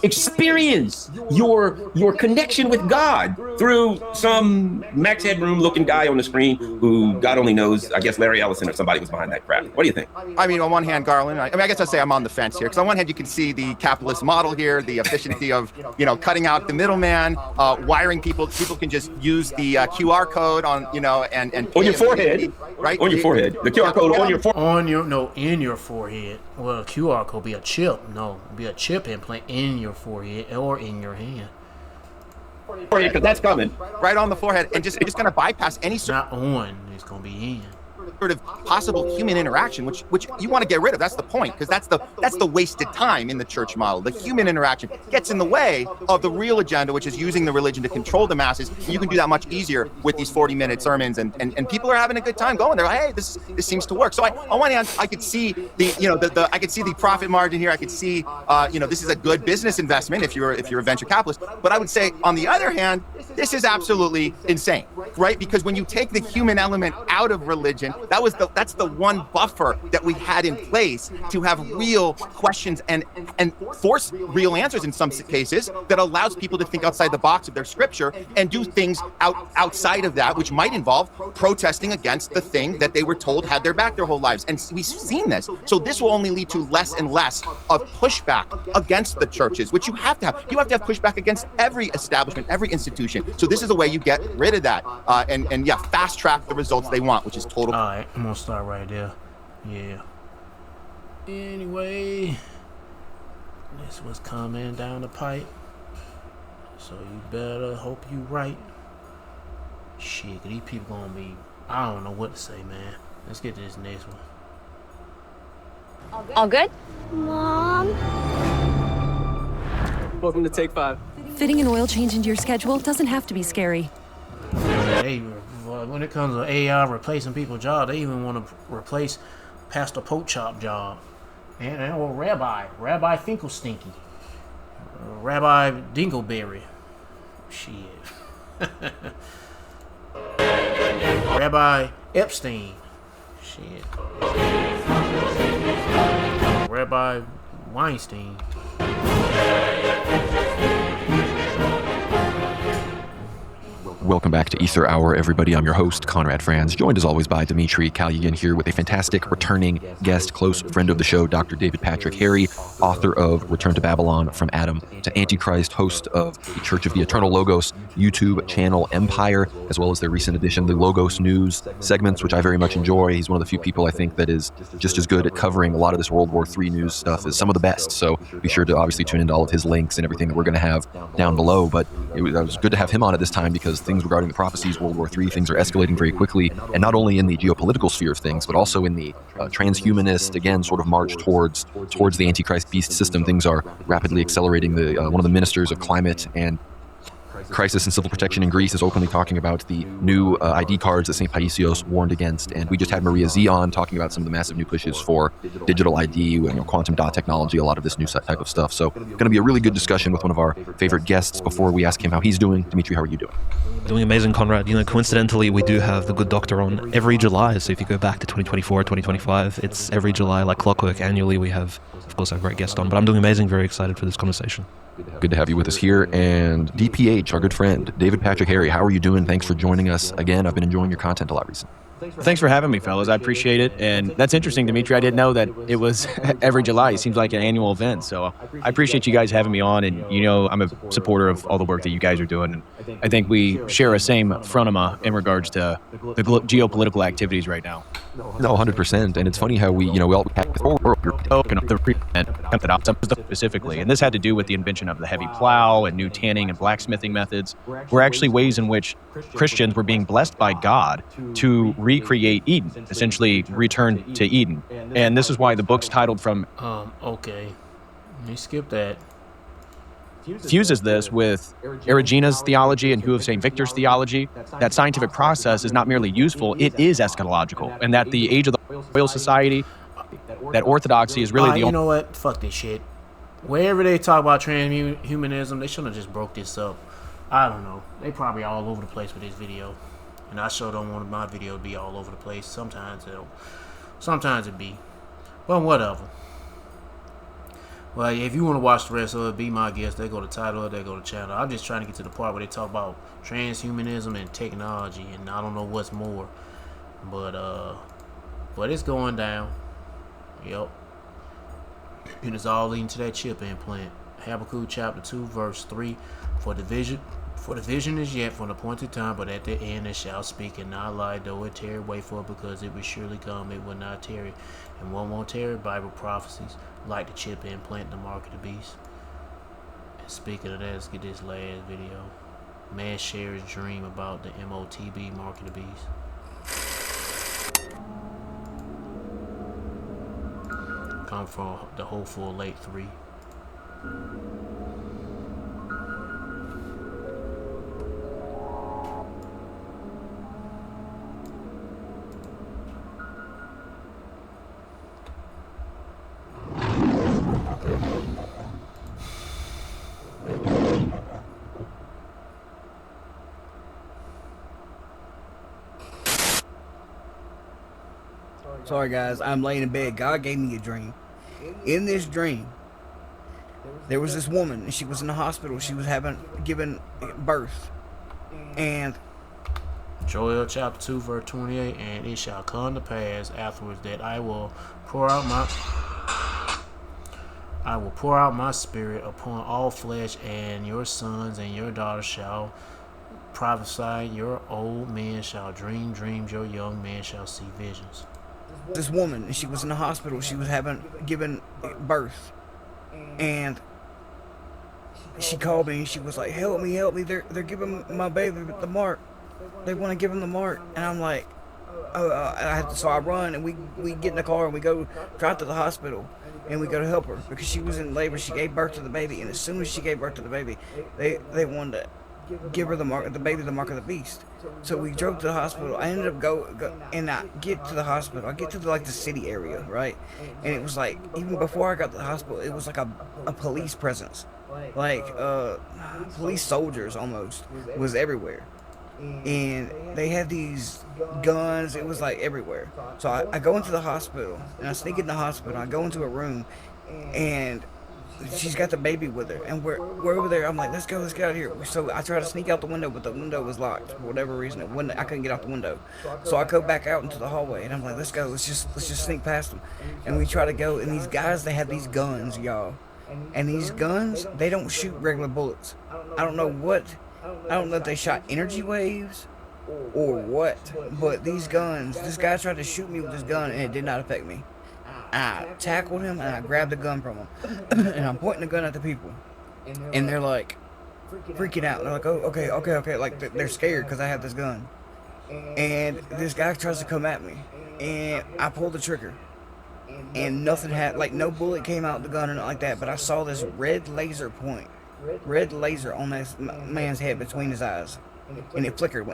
S18: experience your connection with God through some Max Headroom looking guy on the screen who God only knows, I guess Larry Ellison or somebody was behind that crap? What do you think?
S19: I mean, on one hand, Garland, I guess I'd say I'm on the fence here, because on one hand you can see the capitalist model here, the efficiency of cutting out the middleman, wiring people can just use the QR code on and
S18: on your forehead, right? On your forehead, the QR code on your forehead.
S1: In your forehead. Well, a QR code be a chip. No, be a chip implant in your forehead or in your hand.
S18: because that's coming.
S19: Right on the forehead, and just going to bypass any
S1: Not on. It's gonna be in.
S19: sort of possible human interaction, which you want to get rid of. That's the point, because that's the wasted time in the church model. The human interaction gets in the way of the real agenda, which is using the religion to control the masses. And you can do that much easier with these 40-minute sermons, and people are having a good time going. They're like, hey, this seems to work. So on one hand, I could see I could see the profit margin here. I could see this is a good business investment if you're a venture capitalist. But I would say, on the other hand, this is absolutely insane, right? Because when you take the human element out of religion, that's the one buffer that we had in place to have real questions and force real answers in some cases, that allows people to think outside the box of their scripture and do things outside of that, which might involve protesting against the thing that they were told had their back their whole lives. And we've seen this. So this will only lead to less and less of pushback against the churches, which you have to have. You have to have pushback against every establishment, every institution. So this is the way you get rid of that and fast track the results they want, which is total.
S1: All right, I'm gonna start right there. Yeah. Anyway, this was coming down the pipe, so you better hope you right. Shit, these people gonna be, I don't know what to say, man. Let's get to this next one.
S9: All good? Mom?
S10: Welcome to Take 5.
S23: Fitting an oil change into your schedule doesn't have to be scary.
S1: When it comes to AI replacing people's jobs, they even want to replace Pastor Pochop job. And Rabbi Finkelstein, Rabbi Dingleberry. Shit. Rabbi Epstein. Shit. Rabbi Weinstein.
S24: Welcome back to Ether Hour, everybody. I'm your host, Conrad Franz, joined as always by Dimitri Kalugin here with a fantastic returning guest, close friend of the show, Dr. David Patrick Harry, author of Return to Babylon, From Adam to Antichrist, host of the Church of the Eternal Logos YouTube channel Empire, as well as their recent edition, the Logos News segments, which I very much enjoy. He's one of the few people I think that is just as good at covering a lot of this World War III news stuff as some of the best. So be sure to obviously tune into all of his links and everything that we're going to have down below. But it was good to have him on at this time, because things regarding the prophecies, World War III, things are escalating very quickly, and not only in the geopolitical sphere of things, but also in the transhumanist, again, sort of march towards the Antichrist beast system. Things are rapidly accelerating. One of the ministers of climate and crisis and civil protection in Greece is openly talking about the new ID cards that St. Paisios warned against. And we just had Maria Z on talking about some of the massive new pushes for digital ID, quantum dot technology, a lot of this new type of stuff. So going to be a really good discussion with one of our favorite guests. Before we ask him how he's doing, Dimitri, how are you doing?
S25: Doing amazing, Conrad. Coincidentally, we do have the good doctor on every July. So if you go back to 2024, 2025, it's every July like clockwork. Annually, we have, of course, our great guest on. But I'm doing amazing, very excited for this conversation.
S24: Good to have you with us here. And DPH, our good friend, David Patrick Harry, how are you doing? Thanks for joining us again. I've been enjoying your content a lot recently.
S26: Thanks for having me, fellas. I appreciate it. And that's interesting, Dimitri. I didn't know that it was every July. It seems like an annual event. So I appreciate you guys having me on. And, I'm a supporter of all the work that you guys are doing. And I think we share a same frontima in regards to the geopolitical activities right now.
S24: No, 100%. And it's funny how we all
S26: specifically. And this had to do with the invention of the heavy plow and new tanning and blacksmithing methods were actually ways in which Christians were being blessed by God to recreate Eden, essentially return to Eden. And this is why the book's titled from...
S1: Okay. Let me skip that.
S26: Fuses this with Erigena's theology and Hugh of St. Victor's theology, that scientific process is not merely useful, it is eschatological, and that the age of the Royal Society, that orthodoxy is really the only...
S1: You know what? Fuck this shit. Wherever they talk about transhumanism, they shouldn't have just broke this up. I don't know. They probably all over the place with this video. And I sure don't want my video to be all over the place. Sometimes it be. But whatever. Well, if you want to watch the rest of it, be my guest. They go to title, they go to channel. I'm just trying to get to the part where they talk about transhumanism and technology, and I don't know what's more. But it's going down. Yep. And it's all leading to that chip implant. Habakkuk chapter 2, verse 3. For the vision is yet for an appointed time, but at the end it shall speak and not lie, though it tarry, wait for it, because it will surely come, it will not tarry. And one won't tarry, Bible prophecies, like the chip implant, the mark of the beast. And speaking of that, let's get this last video. Man shares dream about the MOTB, Mark of the Beast. Come from the hopeful late 3.
S10: Sorry guys, I'm laying in bed. God gave me a dream. In this dream, there was this woman, and she was in the hospital. She was given birth, and
S1: Joel chapter 2 verse 28, and it shall come to pass afterwards that I will pour out my spirit upon all flesh, and your sons and your daughters shall prophesy, your old men shall dream dreams, your young men shall see visions.
S10: This woman, and she was in the hospital. She was given birth, and she called me, and she was like, help me, they're giving my baby the mark. They want to give him the mark. And I'm like, so I run, and we get in the car, and we go drive to the hospital, and we go to help her because she was in labor. She gave birth to the baby, and as soon as she gave birth to the baby, they wanted to give her the mark of the the beast. So we drove to the hospital. I ended up and I get to the hospital. I get to the city area, right? And it was like, even before I got to the hospital, it was like a police presence, like police soldiers almost was everywhere, and they had these guns. It was like everywhere. So I go into the hospital, and I sneak in the hospital. I go into a room, and she's got the baby with her, and we're over there. I'm like, let's get out of here. So I try to sneak out the window, but the window was locked for whatever reason. I couldn't get out the window. So I go back out into the hallway, and I'm like, let's go. Let's just sneak past them. And we try to go, and these guys, they have these guns, y'all. And these guns, they don't shoot regular bullets. I don't know if they shot energy waves or what, but these guns, this guy tried to shoot me with his gun, and it did not affect me. I tackled him, and I grabbed the gun from him, and I'm pointing the gun at the people, and they're like freaking out. They're like, oh, okay, like they're scared because I have this gun. And this guy tries to come at me, and I pulled the trigger, and nothing no bullet came out the gun or nothing like that, but I saw this red laser on this man's head between his eyes, and it flickered.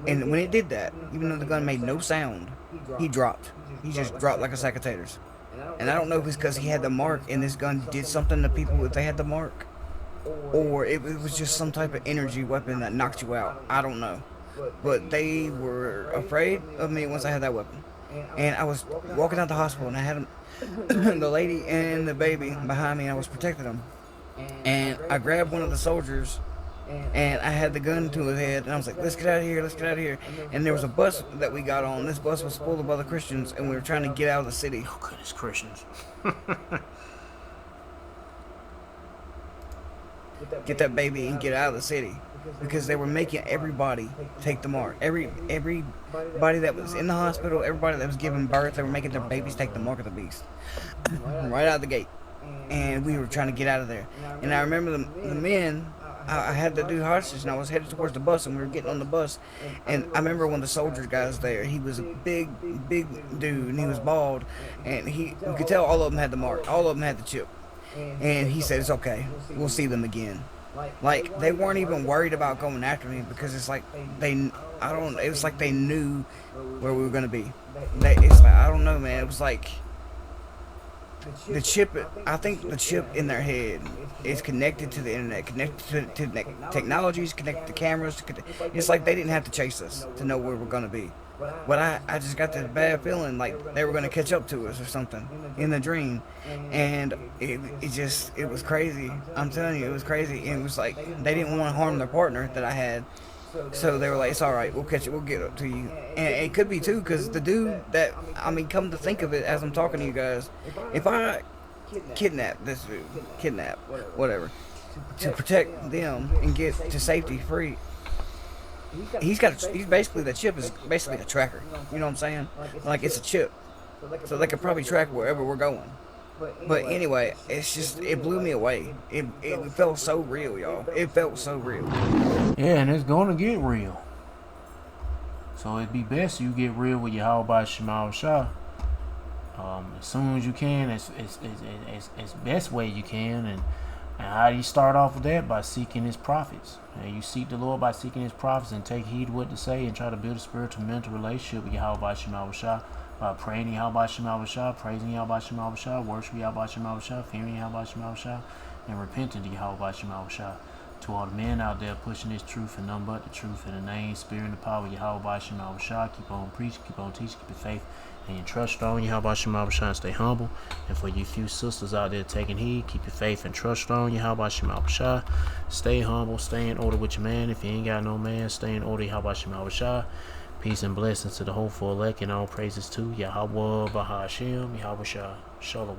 S10: And when it did that, even though the gun made no sound, he dropped. He just dropped like a sack of taters. And I don't know if it's because he had the mark and this gun did something to people if they had the mark, or it was just some type of energy weapon that knocked you out. I don't know. But they were afraid of me once I had that weapon. And I was walking out the hospital, and I had the lady and the baby behind me, and I was protecting them. And I grabbed one of the soldiers, and I had the gun to his head, and I was like, let's get out of here. And there was a bus that we got on. This bus was full of other Christians, and we were trying to get out of the city.
S1: Oh, goodness, Christians.
S10: Get that baby and get out of the city, because they were making everybody take the mark. Everybody that was in the hospital, everybody that was giving birth, they were making their babies take the mark of the beast. Right out of the gate. And we were trying to get out of there. And I remember the men, I had the dude hostage, and I was headed towards the bus, and we were getting on the bus. And I remember one of the soldiers guys there, he was a big dude, and he was bald, and you could tell all of them had the mark, all of them had the chip. And he said, it's okay, we'll see them again. Like, they weren't even worried about going after me, because it's like it was like they knew where we were going to be. It's like, I don't know, man, it was like the chip. I think the chip in their head is connected to the internet, connected to technologies, connected to cameras. It's like they didn't have to chase us to know where we're going to be. But I just got this bad feeling like they were going to catch up to us or something in the dream. And it was crazy. I'm telling you, it was crazy. And it was like they didn't want to harm their partner that I had. So they were like, it's all right, we'll catch it, we'll get up to you. And it could be too, because the dude that, come to think of it as I'm talking to you guys, if I kidnap this dude, whatever, to protect them and get to safety free, he's basically, the chip is basically a tracker. You know what I'm saying? Like, it's a chip. So they could probably track wherever we're going. But anyway, it's just, it blew me away. It felt so real, y'all. It felt so real.
S1: Yeah, and it's gonna get real. So it'd be best you get real with Yahweh Shema Shah. As soon as you can, as best way you can, and how do you start off with that? By seeking His prophets. And you seek the Lord by seeking His prophets and take heed what to say and try to build a spiritual mental relationship with Yahweh Shema Shah by praying Yahweh Shema Shah, praising Yahweh Shema Shah, worshiping Yahweh Shema Shah, fearing Yahweh Shema Shah, and repenting to Yahweh Shema Shah. To all the men out there pushing this truth and none but the truth in the name, spirit, and the power of Yahweh Shema Shah, keep on preaching, keep on teaching, keep your faith and your trust strong. Yahweh Shema Shah, and stay humble. And for you few sisters out there taking heed, keep your faith and trust strong. Yahweh Shema Shah, stay humble, stay in order with your man. If you ain't got no man, stay in order. Yahweh Shema Shah. Peace and blessings to the hopeful elect, and all praises to Yahweh Bahashem, Yahweh Shah. Shalom.